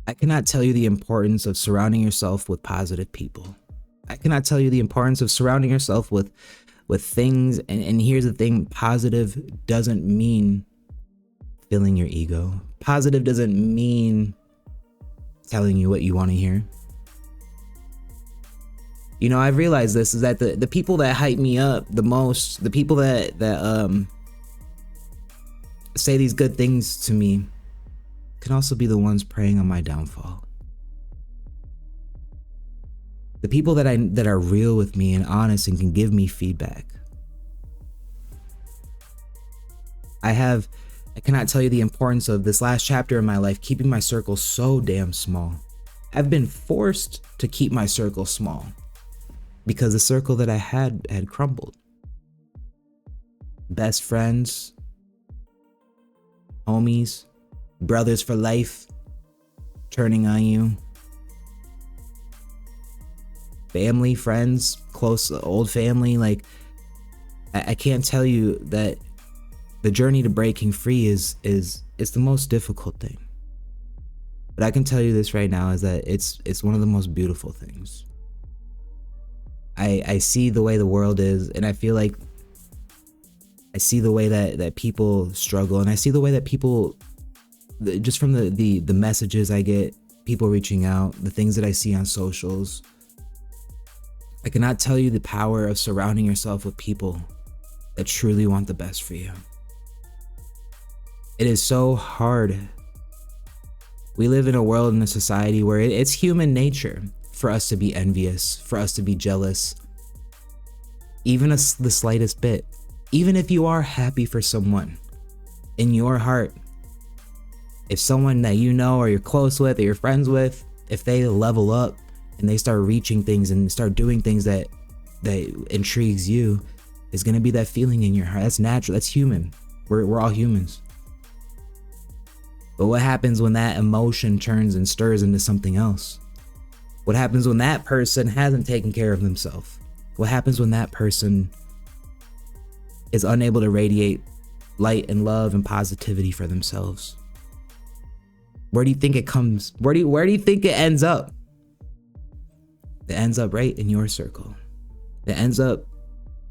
I cannot tell you the importance of surrounding yourself with positive people. I cannot tell you the importance of surrounding yourself with things. And here's the thing, positive doesn't mean filling your ego. Positive doesn't mean telling you what you want to hear. You know, I've realized this is that the people that hype me up the most, the people that say these good things to me, can also be the ones preying on my downfall. The people that are real with me and honest and can give me feedback. I cannot tell you the importance of this last chapter in my life, keeping my circle so damn small. I've been forced to keep my circle small because the circle that I had crumbled. Best friends, homies, brothers for life, turning on you. Family, friends, close, old family. Like, I can't tell you that the journey to breaking free is the most difficult thing. But I can tell you this right now is that it's one of the most beautiful things. I see the way the world is, and I feel like I see the way that people struggle, and I see the way that people, just from the messages I get, people reaching out, the things that I see on socials. I cannot tell you the power of surrounding yourself with people that truly want the best for you. It is so hard. We live in a world, in a society where it's human nature for us to be envious, for us to be jealous, even the slightest bit. Even if you are happy for someone, in your heart, if someone that you know or you're close with or you're friends with, if they level up and they start reaching things and start doing things that intrigues you, is gonna be that feeling in your heart. That's natural, that's human. We're all humans. But what happens when that emotion turns and stirs into something else? What happens when that person hasn't taken care of themselves? What happens when that person is unable to radiate light and love and positivity for themselves? Where do you think it comes? Where do you think it ends up? It ends up right in your circle. It ends up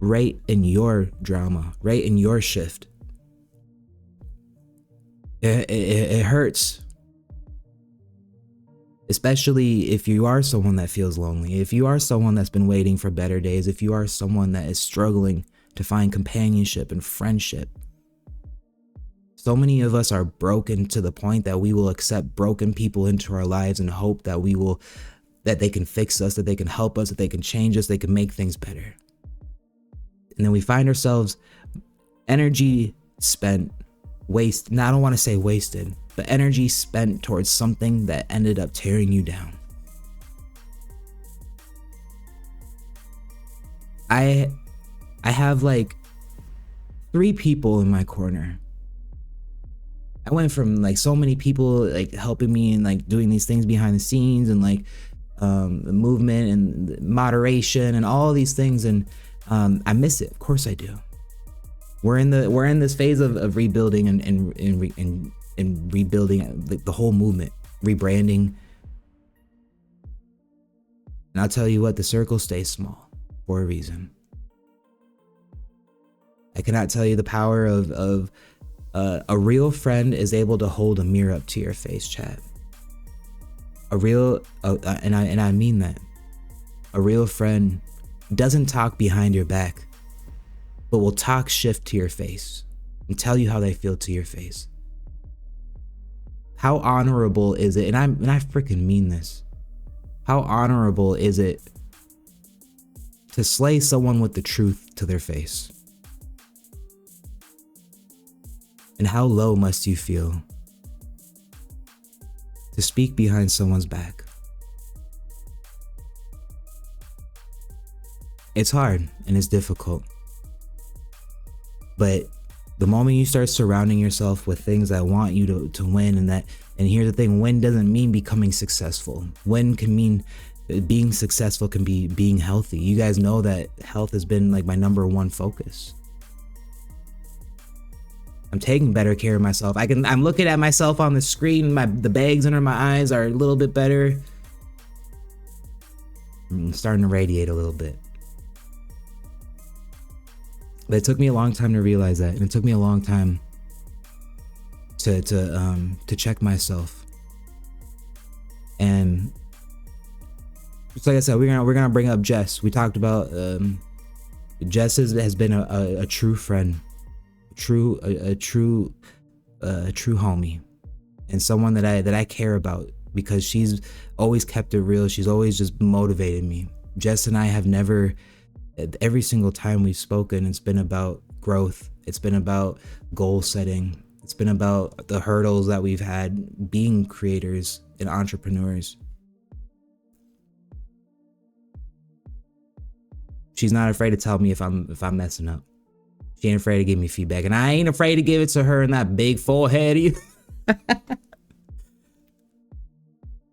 right in your drama, right in your shift. It hurts. Especially if you are someone that feels lonely, if you are someone that's been waiting for better days, if you are someone that is struggling to find companionship and friendship. So many of us are broken to the point that we will accept broken people into our lives and hope that that they can fix us, that they can help us, that they can change us, they can make things better. And then we find ourselves energy spent, I don't want to say wasted, but energy spent towards something that ended up tearing you down. I have like 3 people in my corner. I went from like so many people like helping me and like doing these things behind the scenes and like the movement and moderation and all these things, and I miss it. Of course I do. We're in this phase of rebuilding and rebuilding the whole movement, rebranding. And I'll tell you what, the circle stays small for a reason. I cannot tell you the power of a real friend is able to hold a mirror up to your face, chat. And I mean that. A real friend doesn't talk behind your back, but will talk shift to your face and tell you how they feel to your face. How honorable is it? And I freaking mean this. How honorable is it to slay someone with the truth to their face? And how low must you feel to speak behind someone's back? It's hard and it's difficult. But the moment you start surrounding yourself with things that want you to win, and here's the thing, win doesn't mean becoming successful. Win can mean being successful, can be being healthy. You guys know that health has been like my #1 focus. I'm taking better care of myself. I'm looking at myself on the screen. The bags under my eyes are a little bit better. I'm starting to radiate a little bit. But it took me a long time to realize that, and it took me a long time to check myself. And just like I said, we're gonna bring up Jess. We talked about Jess has been a true friend, a true homie, and someone that I care about, because she's always kept it real. She's always just motivated me. Jess and I have never, every single time we've spoken, it's been about growth. It's been about goal setting. It's been about the hurdles that we've had being creators and entrepreneurs. She's not afraid to tell me if I'm messing up. She ain't afraid to give me feedback, and I ain't afraid to give it to her in that big forehead either.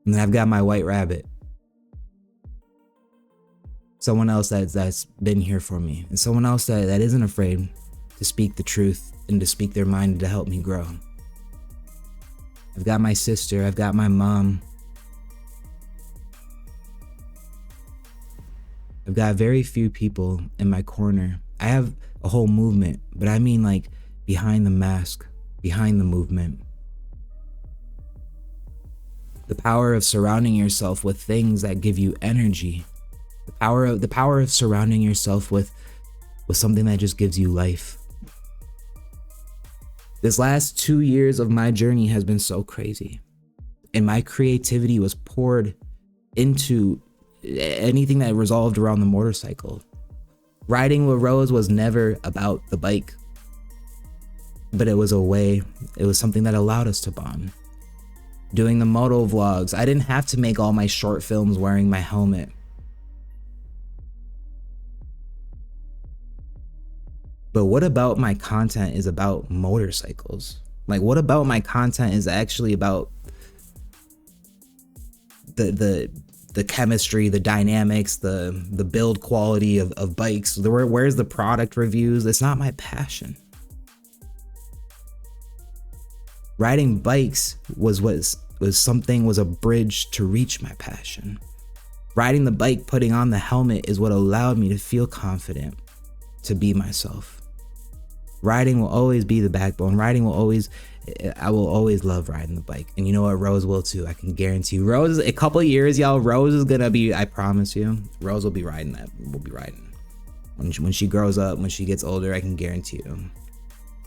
And then I've got my white rabbit. Someone else that's been here for me, and someone else that isn't afraid to speak the truth and to speak their mind and to help me grow. I've got my sister, I've got my mom. I've got very few people in my corner. I have a whole movement, but I mean like behind the mask, behind the movement. The power of surrounding yourself with things that give you energy. The power of surrounding yourself with something that just gives you life. This last 2 years of my journey has been so crazy, and my creativity was poured into anything that resolved around the motorcycle. Riding with Rose was never about the bike, but it was something that allowed us to bond. Doing the moto vlogs, I didn't have to make all my short films wearing my helmet. But what about my content is about motorcycles? Like, what about my content is actually about the chemistry, the dynamics, the build quality of bikes? Where's the product reviews? It's not my passion. Riding bikes was a bridge to reach my passion. Riding the bike, putting on the helmet, is what allowed me to feel confident to be myself. Riding will always be the backbone. I will always love riding the bike. And you know what? Rose will too. I can guarantee you. Rose, a couple of years, y'all, Rose is gonna be, I promise you, Rose will be riding that. We'll be riding. When she grows up, when she gets older, I can guarantee you.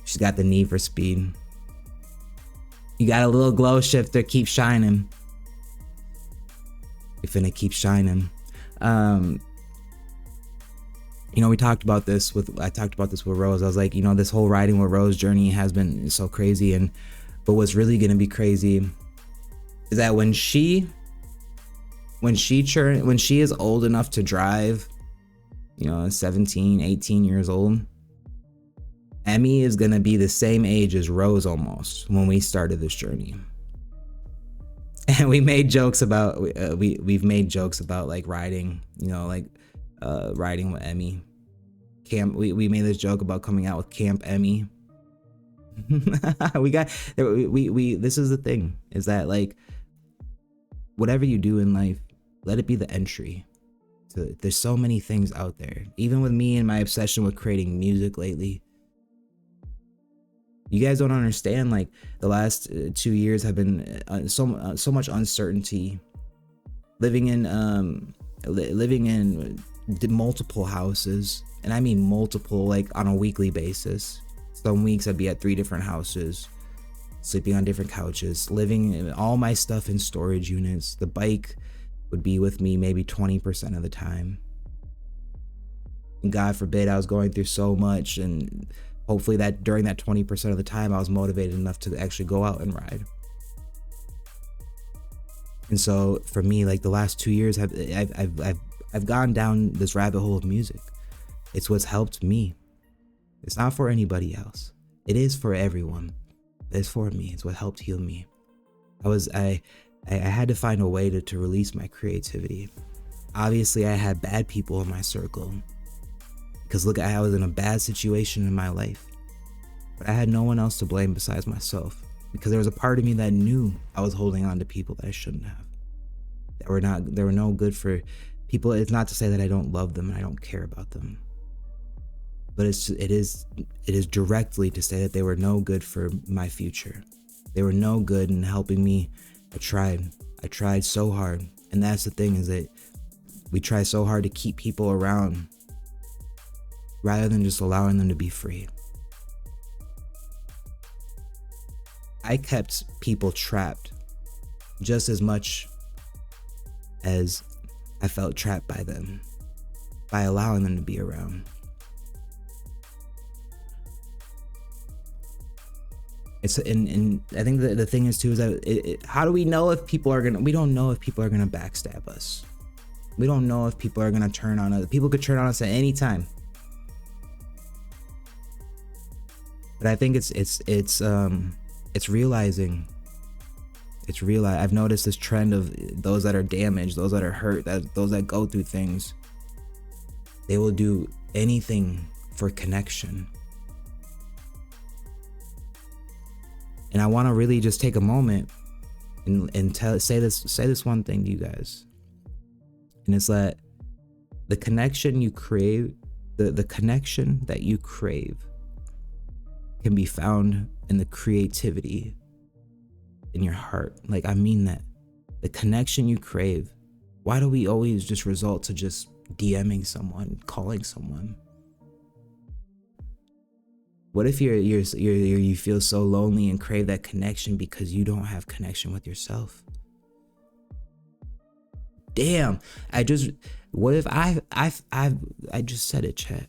She's got the need for speed. You got a little glow shifter, keep shining. You're finna keep shining. We talked about this I talked about this with Rose. I was like, this whole riding with Rose journey has been so crazy, but what's really gonna be crazy is that when she is old enough to drive, 17, 18 years old, Emmy is gonna be the same age as Rose almost when we started this journey. And we made jokes about we've made jokes about like riding, riding with Emmy. We made this joke about coming out with Camp Emmy. This is the thing, is that like whatever you do in life, let it be the entry. There's so many things out there. Even with me and my obsession with creating music lately, you guys don't understand, like the last 2 years have been so much uncertainty. Living in multiple houses, and I mean multiple, like on a weekly basis. Some weeks I'd be at 3 different houses, sleeping on different couches, living all my stuff in storage units. The bike would be with me maybe 20% of the time. And God forbid I was going through so much, and hopefully that during that 20% of the time I was motivated enough to actually go out and ride. And so for me, like the last 2 years, I've gone down this rabbit hole of music. It's what's helped me. It's not for anybody else. It is for everyone. It's for me. It's what helped heal me. I had to find a way to release my creativity. Obviously, I had bad people in my circle, because look, I was in a bad situation in my life. But I had no one else to blame besides myself, because there was a part of me that knew I was holding on to people that I shouldn't have. They were no good for people. It's not to say that I don't love them and I don't care about them, but it is directly to say that they were no good for my future. They were no good in helping me. I tried so hard. And that's the thing, is that we try so hard to keep people around rather than just allowing them to be free. I kept people trapped just as much as I felt trapped by them, by allowing them to be around. And I think that the thing is too, is that how do we know if people are we don't know if people are gonna backstab us. We don't know if people are gonna turn on us. People could turn on us at any time. But I think it's realizing. I've noticed this trend of those that are damaged, those that are hurt, those that go through things. They will do anything for connection. And I want to really just take a moment and say this one thing to you guys. And it's that the connection you crave, the connection that you crave can be found in the creativity in your heart. Like, I mean that. The connection you crave. Why do we always just resort to just DMing someone, calling someone? What if you feel so lonely and crave that connection because you don't have connection with yourself? Damn, what if I just said it, chat.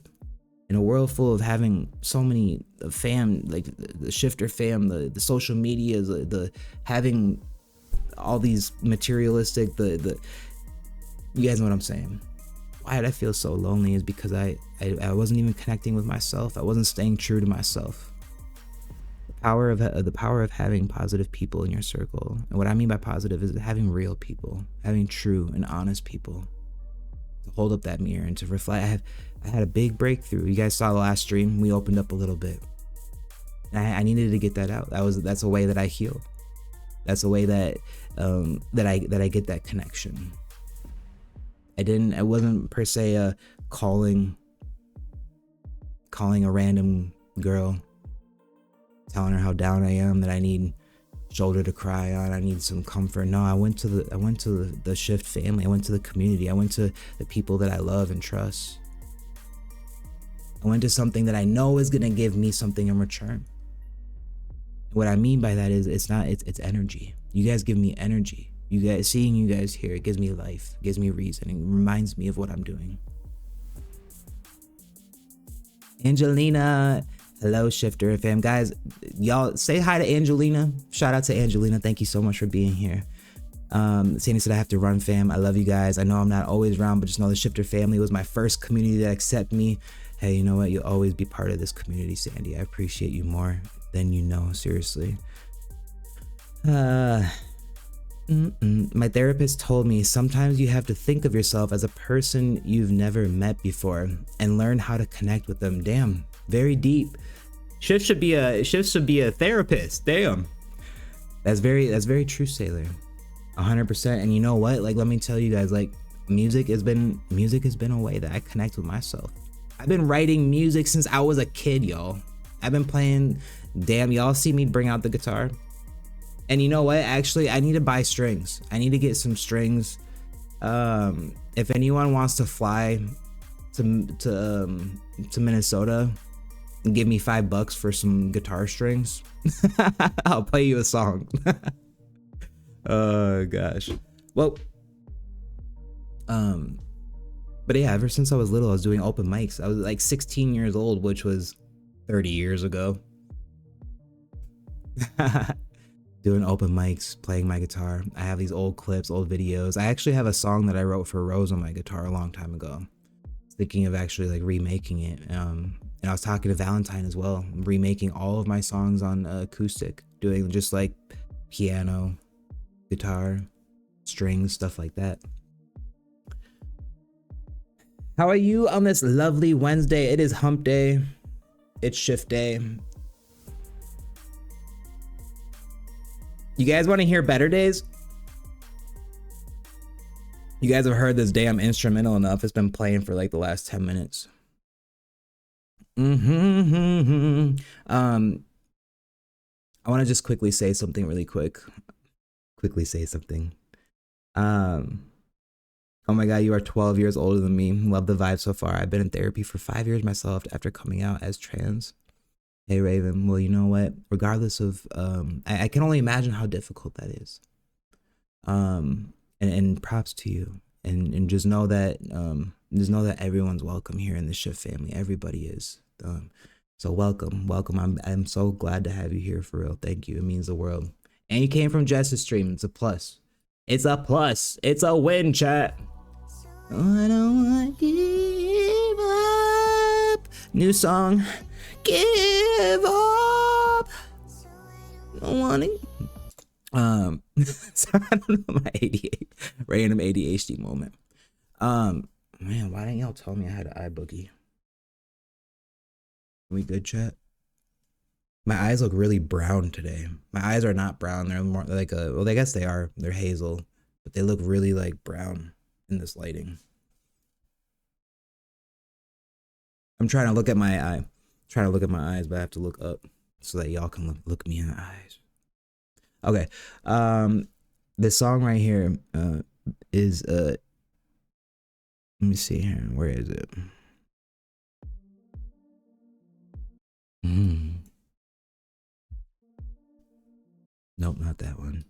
In a world full of having so many fam, like the shifter fam, the social media, the having all these materialistic, you guys know what I'm saying. Why did I feel so lonely is because I wasn't even connecting with myself. I wasn't staying true to myself. The power of having positive people in your circle. And what I mean by positive is having real people, having true and honest people to hold up that mirror and to reflect. I had a big breakthrough. You guys saw the last stream. We opened up a little bit. And I needed to get that out. That's a way that I heal. That's a way that I get that connection. I wasn't per se calling a random girl, telling her how down I am, that I need shoulder to cry on, I need some comfort. No, I went to the Shift family. I went to the community. I went to the people that I love and trust. I went to something that I know is gonna give me something in return. What I mean by that is it's energy. You guys give me energy. Seeing you guys here, it gives me life, gives me reason, it reminds me of what I'm doing. Angelina, hello Shifter fam. Guys, y'all say hi to Angelina. Shout out to Angelina. Thank you so much for being here. Sandy said I have to run, fam. I love you guys. I know I'm not always around, but just know the Shifter family was my first community that accepted me. Hey, you know what? You'll always be part of this community, Sandy. I appreciate you more than you know, seriously. My therapist told me sometimes you have to think of yourself as a person you've never met before and learn how to connect with them. Damn, very deep. Shift should be a therapist. Damn. That's very true, Sailor. 100%. And you know what? Like, let me tell you guys, like, music has been a way that I connect with myself. I've been writing music since I was a kid, y'all. I've been playing. Damn, y'all see me bring out the guitar. And you know what? Actually, I need to buy strings. I need to get some strings. If anyone wants to fly to Minnesota and give me $5 for some guitar strings, I'll play you a song. Oh gosh. Well, but yeah, ever since I was little, I was doing open mics. I was like 16 years old, which was 30 years ago. Doing open mics, playing my guitar. I have these old clips, old videos. I actually have a song that I wrote for Rose on my guitar a long time ago. Thinking of actually like remaking it. And I was talking to Valentine as well. I'm remaking all of my songs on acoustic, doing just like piano, guitar, strings, stuff like that. How are you on this lovely Wednesday? It is hump day. It's shift day. You guys want to hear Better Days? You guys have heard this damn instrumental enough. It's been playing for like the last 10 minutes. I want to just quickly say something really quick. Oh my God, you are 12 years older than me. Love the vibe so far. I've been in therapy for 5 years myself after coming out as trans. Hey Raven, well, you know what? Regardless of, I can only imagine how difficult that is. And props to you. And just know that, everyone's welcome here in the Shift family. Everybody is. So welcome. I'm so glad to have you here for real. Thank you. It means the world. And you came from Jess's stream. It's a plus. It's a plus. It's a win, chat. I don't want to give up. New song. Give up. Don't want to. So I don't know, my random ADHD moment. Man, why didn't y'all tell me I had an eye boogie? We good, chat? My eyes look really brown today. My eyes are not brown. They're more like well, I guess they are. They're hazel, but they look really like brown in this lighting. I'm trying to look at my eye. Trying to look at my eyes, but I have to look up so that y'all can look me in the eyes. Okay. This song right here is let me see here. Where is it? Nope, not that one.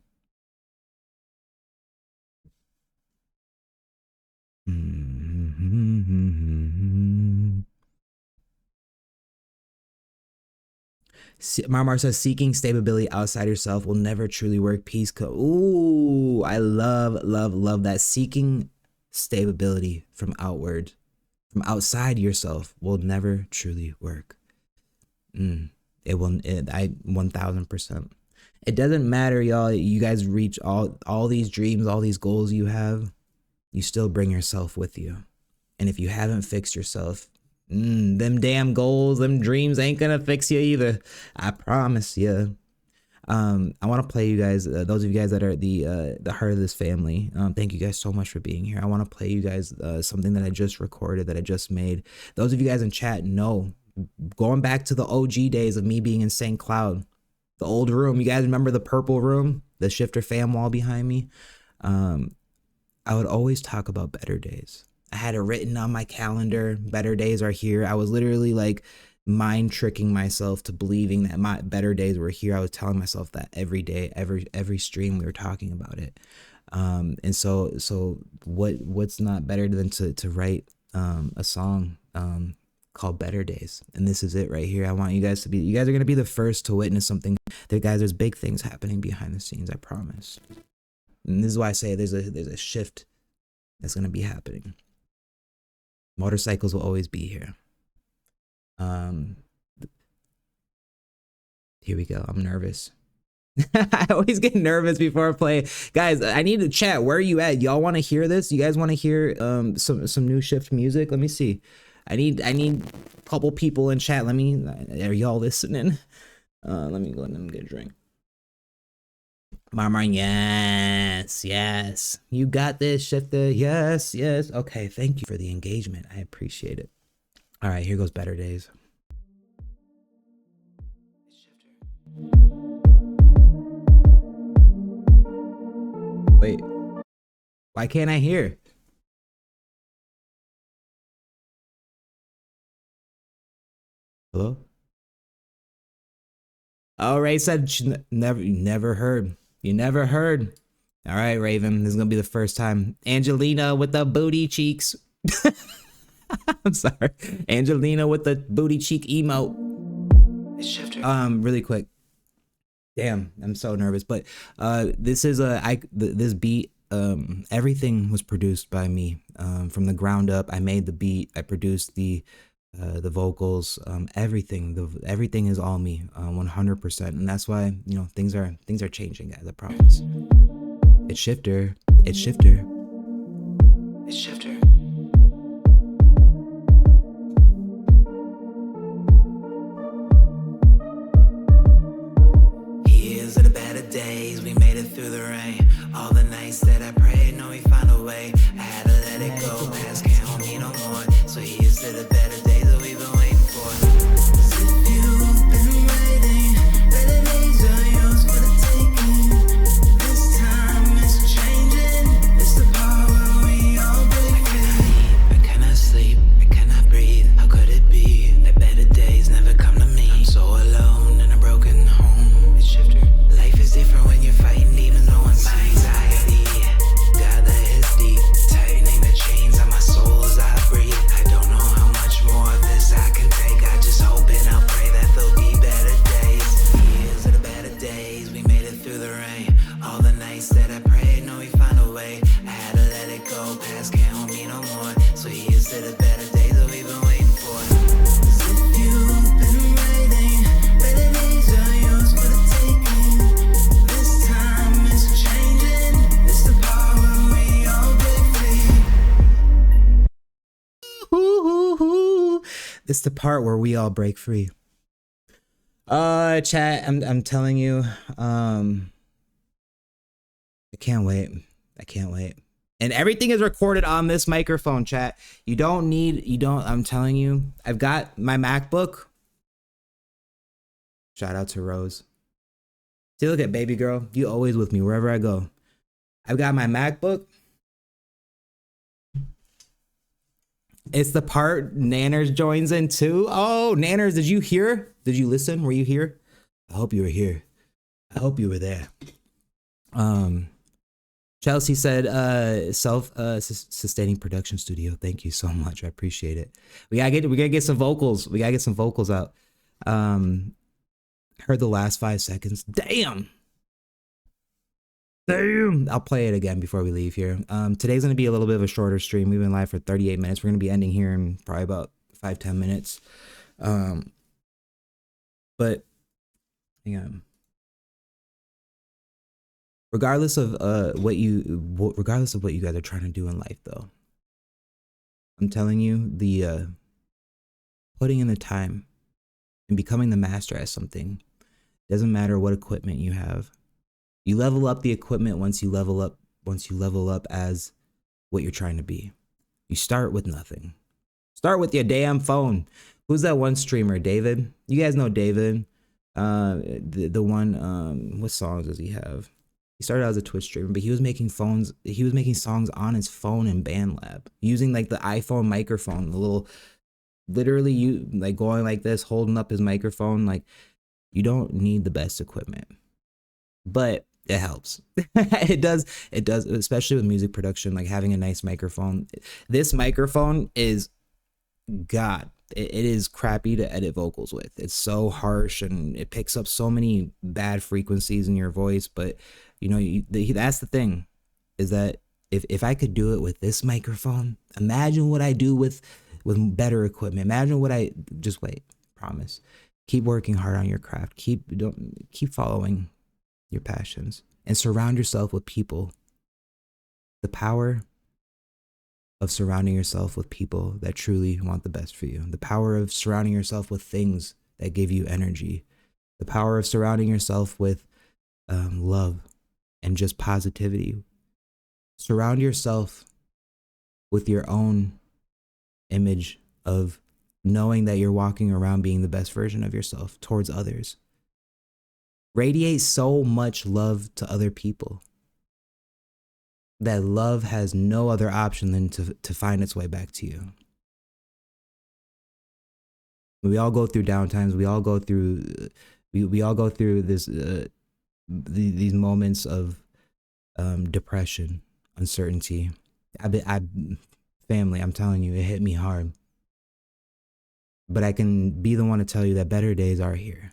Marmar says, seeking stability outside yourself will never truly work. Peace. Ooh, I love that. Seeking stability from outside yourself will never truly work. It will. I 1000%. It doesn't matter, y'all. You guys reach all these dreams, all these goals you have. You still bring yourself with you, and if you haven't fixed yourself, them damn goals, them dreams ain't gonna fix you either. I promise you. I want to play you guys, those of you guys that are the heart of this family. Thank you guys so much for being here. I want to play you guys something that I just recorded, that I just made. Those of you guys in chat know, going back to the OG days of me being in St. Cloud, the old room. You guys remember the purple room, the Shifter fam wall behind me? I would always talk about better days. I had it written on my calendar. Better days are here. I was literally like mind tricking myself to believing that my better days were here. I was telling myself that every day, every stream we were talking about it. And so what's not better than to write a song called Better Days. And this is it right here. I want you guys are going to be the first to witness something. There's big things happening behind the scenes, I promise. And this is why I say there's a shift that's going to be happening. Motorcycles will always be here. Here we go. I'm nervous. I always get nervous before I play. Guys, I need to chat. Where are you at? Y'all want to hear this? You guys want to hear some new Shift music? Let me see. I need a couple people in chat. Are y'all listening? Let me go and get a drink. Marmar, yes. You got this, Shifter. Yes. Okay, thank you for the engagement. I appreciate it. All right, here goes Better Days. Wait, why can't I hear? Hello? Oh, Ray said she never heard. You never heard. All right, Raven, this is gonna be the first time. Angelina with the booty cheeks. I'm sorry, Angelina with the booty cheek emote. It's Shifter. Really quick. Damn, I'm so nervous. But this is this beat. Everything was produced by me from the ground up. I made the beat. I produced the vocals. Everything is all me, 100%. And that's why things are changing, guys. I promise. It's Shifter. It's Shifter. It's Shifter. Here's to the better days we It's the part where we all break free. Chat, I'm telling you, I can't wait. I can't wait. And everything is recorded on this microphone, chat. I'm telling you, I've got my MacBook. Shout out to Rose. See, look at baby girl. You always with me wherever I go. I've got my MacBook. It's the part Nanners joins in too. Oh, Nanners, did you hear? Did you listen? Were you here? I hope you were here. I hope you were there. Chelsea said, self-sustaining production studio. Thank you so much. I appreciate it. We gotta get some vocals. We gotta get some vocals out. Heard the last 5 seconds. Damn. I'll play it again before we leave here. Today's gonna be a little bit of a shorter stream. We've been live for 38 minutes. We're gonna be ending here in probably about 5-10 minutes. But hang on. Regardless of what you guys are trying to do in life, though, I'm telling you, the putting in the time and becoming the master at something doesn't matter what equipment you have. You level up the equipment once you level up as what you're trying to be. You start with nothing. Start with your damn phone. Who's that one streamer, David? You guys know David. The one, what songs does he have? He started out as a Twitch streamer, but he was making songs on his phone in BandLab, using like the iPhone microphone, the little, literally you like going like this, holding up his microphone. Like, you don't need the best equipment, but it helps. It does, especially with music production, like having a nice microphone. This microphone is God. It is crappy to edit vocals with. It's so harsh and it picks up so many bad frequencies in your voice. But you know, that's the thing, is that if I could do it with this microphone, imagine what I do with better equipment. Imagine what just wait. Promise. Keep working hard on your craft. Keep following your passions and surround yourself with people. The power of surrounding yourself with people that truly want the best for you. The power of surrounding yourself with things that give you energy. The power of surrounding yourself with love and just positivity. Surround yourself with your own image of knowing that you're walking around being the best version of yourself towards others. Radiate so much love to other people. That love has no other option than to find its way back to you. We all go through downtimes. We all go through this these moments of depression, uncertainty. Family, I'm telling you, it hit me hard. But I can be the one to tell you that better days are here,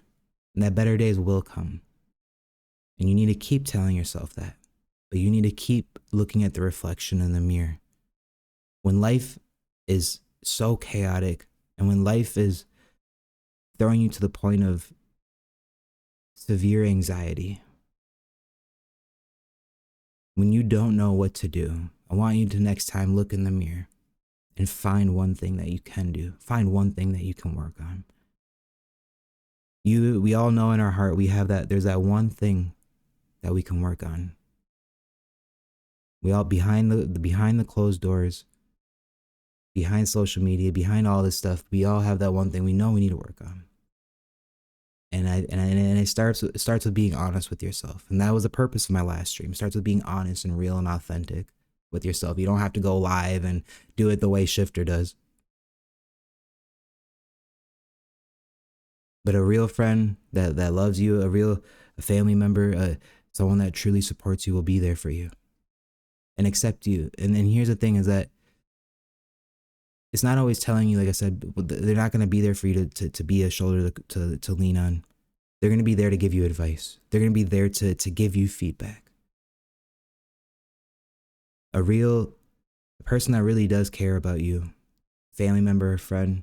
and that better days will come. And you need to keep telling yourself that. But you need to keep looking at the reflection in the mirror. When life is so chaotic, and when life is throwing you to the point of severe anxiety, when you don't know what to do, I want you to next time look in the mirror and find one thing that you can do. Find one thing that you can work on. We all know in our heart we have that. There's that one thing that we can work on. We all behind the closed doors, behind social media, behind all this stuff, we all have that one thing we know we need to work on. And it starts with being honest with yourself. And that was the purpose of my last stream. It starts with being honest and real and authentic with yourself. You don't have to go live and do it the way Shifter does. But a real friend that loves you, a family member, someone that truly supports you will be there for you and accept you. And then here's the thing, is that it's not always telling you, like I said, they're not going to be there for you to be a shoulder to lean on. They're going to be there to give you advice. They're going to be there to give you feedback. A person that really does care about you, family member, friend.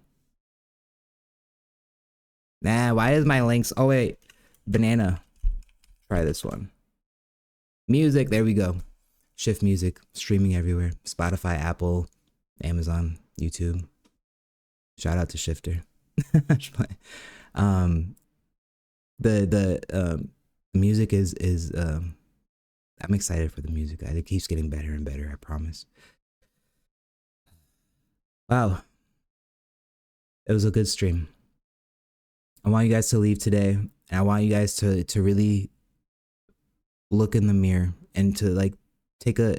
Nah, why is my links? Oh wait, banana. Try this one. Music, there we go. Shift Music, streaming everywhere. Spotify, Apple, Amazon, YouTube. Shout out to Shifter. um, the music is I'm excited for the music. It keeps getting better and better. I promise. Wow, it was a good stream. I want you guys to leave today, and I want you guys to really look in the mirror and to like take a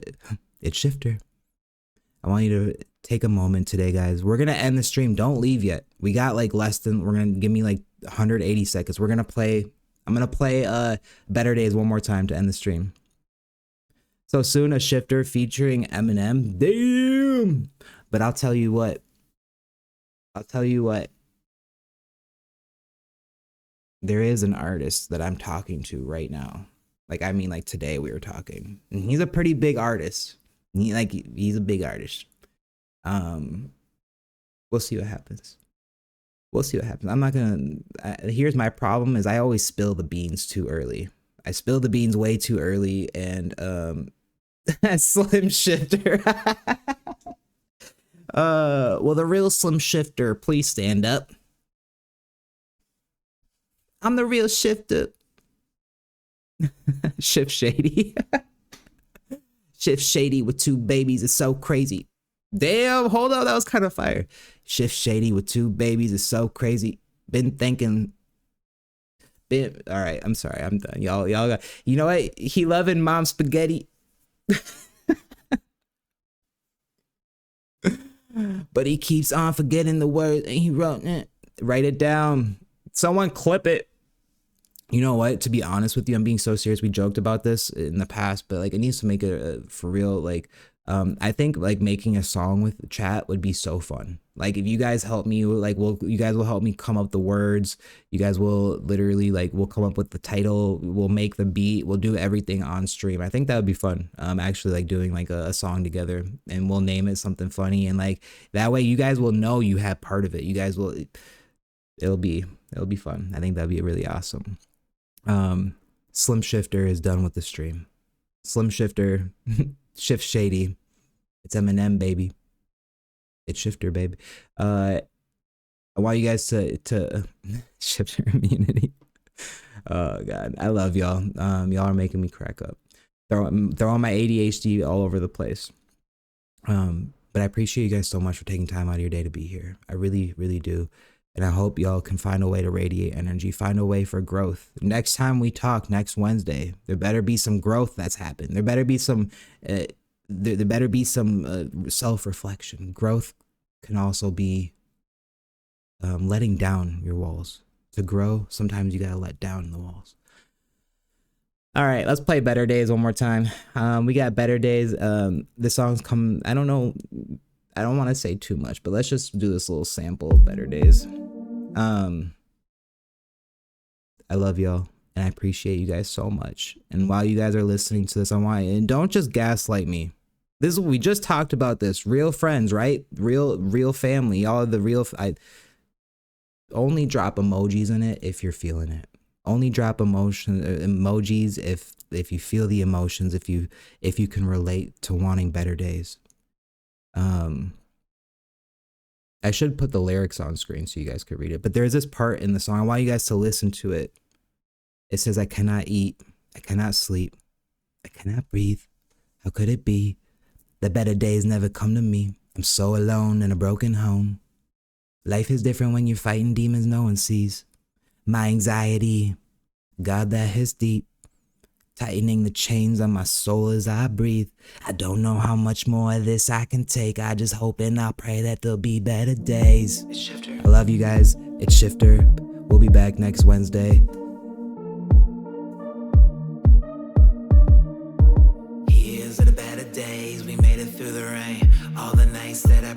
it's Shifter. I want you to take a moment today, guys. We're gonna end the stream. Don't leave yet. We got like we're gonna give me like 180 seconds. I'm gonna play Better Days one more time to end the stream. So soon a Shifter featuring Eminem. Damn. But I'll tell you what. There is an artist that I'm talking to right now. Like, I mean, like today we were talking. And he's a pretty big artist. He's a big artist. We'll see what happens. I'm not gonna. Here's my problem: is I always spill the beans too early. I spill the beans way too early, and Slim Shifter. Well, the real Slim Shifter, please stand up. I'm the real Shifter. Shift Shady. Shift Shady with 2 babies is so crazy. Damn, hold on, that was kind of fire. Shift Shady with 2 babies is so crazy. Been thinking. All right, I'm sorry, I'm done. Y'all got. You know what? He loving mom spaghetti. But he keeps on forgetting the words, and he wrote it. Write it down. Someone clip it. You know what? To be honest with you, I'm being so serious. We joked about this in the past, but like it needs to make it for real. Like, I think like making a song with chat would be so fun. Like if you guys help me, like you guys will help me come up the words. You guys will literally like we'll come up with the title. We'll make the beat. We'll do everything on stream. I think that would be fun. Actually like doing like a song together, and we'll name it something funny, and like that way you guys will know you have part of it. You guys will. It'll be fun. I think that'd be really awesome. Slim Shifter is done with the stream. Slim Shifter, Shift Shady. It's Eminem, baby. It's Shifter, baby. I want you guys to Shifter immunity. Oh God, I love y'all. Y'all are making me crack up. Throwing my ADHD all over the place. But I appreciate you guys so much for taking time out of your day to be here. I really, really do. And I hope y'all can find a way to radiate energy, find a way for growth. Next time we talk, next Wednesday, there better be some growth that's happened. There better be some, there better be some self-reflection. Growth can also be letting down your walls. To grow, sometimes you gotta let down the walls. All right, let's play Better Days one more time. We got Better Days. The songs come, I don't know, I don't want to say too much, but let's just do this little sample of Better Days. I love y'all, and I appreciate you guys so much. And while you guys are listening to this, and don't just gaslight me. We just talked about this. Real friends, right? Real family. Y'all are the real. I only drop emojis in it if you're feeling it. Only drop emojis if you feel the emotions. If you can relate to wanting better days. I should put the lyrics on screen so you guys could read it. But there's this part in the song. I want you guys to listen to it. It says, I cannot eat. I cannot sleep. I cannot breathe. How could it be? The better days never come to me. I'm so alone in a broken home. Life is different when you're fighting demons no one sees. My anxiety, God, that hits deep. Tightening the chains on my soul as I breathe. I don't know how much more of this I can take. I just hope and I pray that there'll be better days. It's Shifter. I love you guys. It's Shifter. We'll be back next Wednesday. Here's to the better days. We made it through the rain. All the nights that I